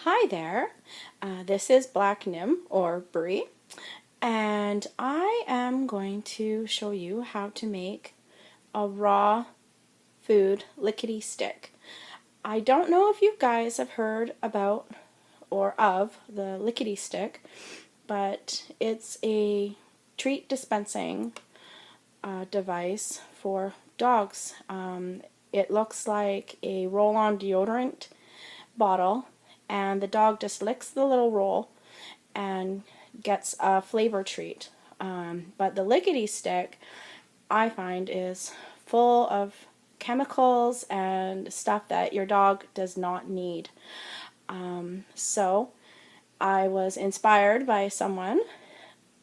Hi there, this is Black Nim or Brie, and I am going to show you how to make a raw food lickety stick. I don't know if you guys have heard about or of the lickety stick, but it's a treat dispensing device for dogs. It looks like a roll-on deodorant bottle, and the dog just licks the little roll and gets a flavor treat. But the lickety stick, I find, is full of chemicals and stuff that your dog does not need. So I was inspired by someone,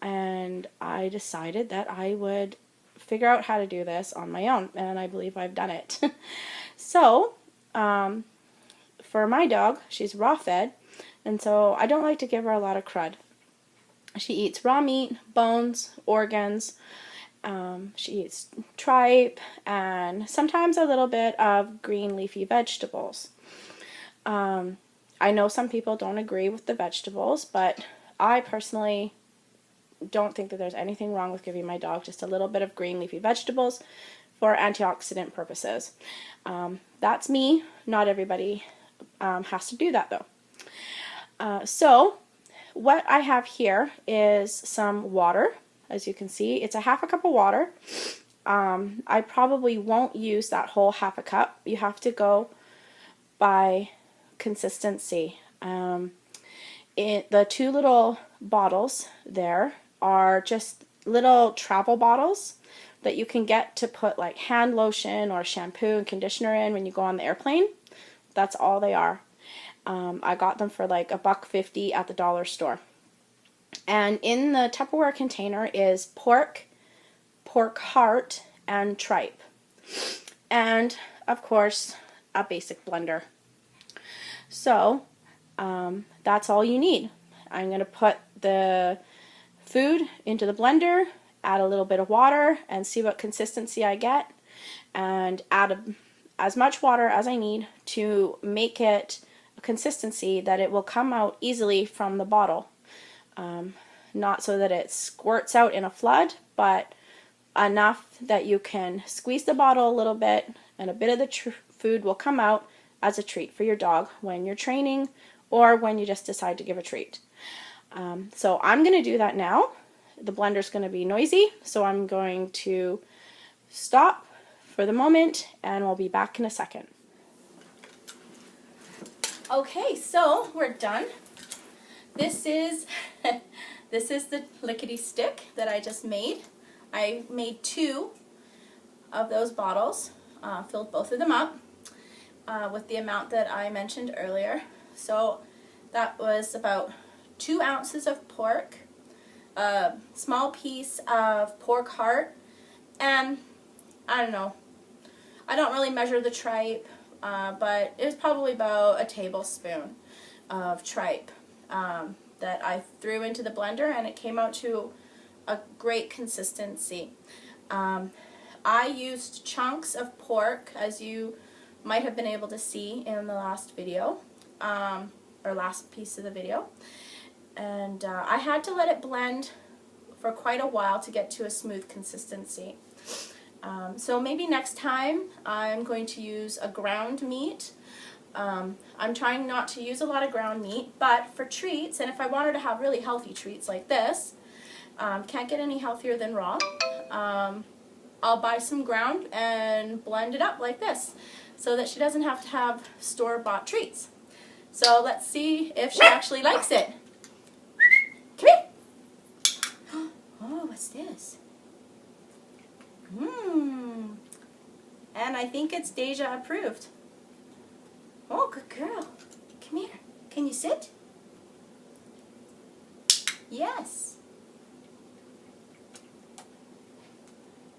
and I decided that I would figure out how to do this on my own, and I believe I've done it. So, for my dog, she's raw fed, and so I don't like to give her a lot of crud. She eats raw meat, bones, organs, she eats tripe, and sometimes a little bit of green leafy vegetables. I know some people don't agree with the vegetables, but I personally don't think that there's anything wrong with giving my dog just a little bit of green leafy vegetables for antioxidant purposes. That's me. Not everybody has to do that though. So what I have here is some water. As you can see, it's a half a cup of water. I probably won't use that whole half a cup. You have to go by consistency. The two little bottles there are just little travel bottles that you can get to put like hand lotion or shampoo and conditioner in when you go on the airplane. That's all they are. I got them for like $1.50 at the dollar store. And in the Tupperware container is pork heart, and tripe. And of course, a basic blender. So that's all you need. I'm going to put the food into the blender, add a little bit of water, and see what consistency I get, and add as much water as I need to make it a consistency that it will come out easily from the bottle. Not so that it squirts out in a flood, but enough that you can squeeze the bottle a little bit, and a bit of the food will come out as a treat for your dog when you're training or when you just decide to give a treat. So I'm going to do that now. The blender's going to be noisy, so I'm going to stop for the moment, and we'll be back in a second. Okay, so we're done. This is the lickety stick that I just made. I made 2 of those bottles, filled both of them up with the amount that I mentioned earlier. So that was about 2 ounces of pork, a small piece of pork heart, and I don't know, I don't really measure the tripe, but it was probably about a tablespoon of tripe that I threw into the blender, and it came out to a great consistency. I used chunks of pork, as you might have been able to see in the last video, or last piece of the video, and I had to let it blend for quite a while to get to a smooth consistency. So maybe next time I'm going to use a ground meat. I'm trying not to use a lot of ground meat, but for treats, and if I wanted to have really healthy treats like this, can't get any healthier than raw, I'll buy some ground and blend it up like this so that she doesn't have to have store-bought treats. So let's see if she actually likes it. Come here. Oh, what's this? And I think it's Deja approved. Oh, good girl. Come here. Can you sit? Yes.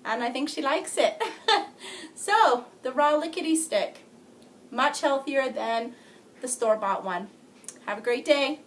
And I think she likes it. So, the raw lickety stick. Much healthier than the store-bought one. Have a great day.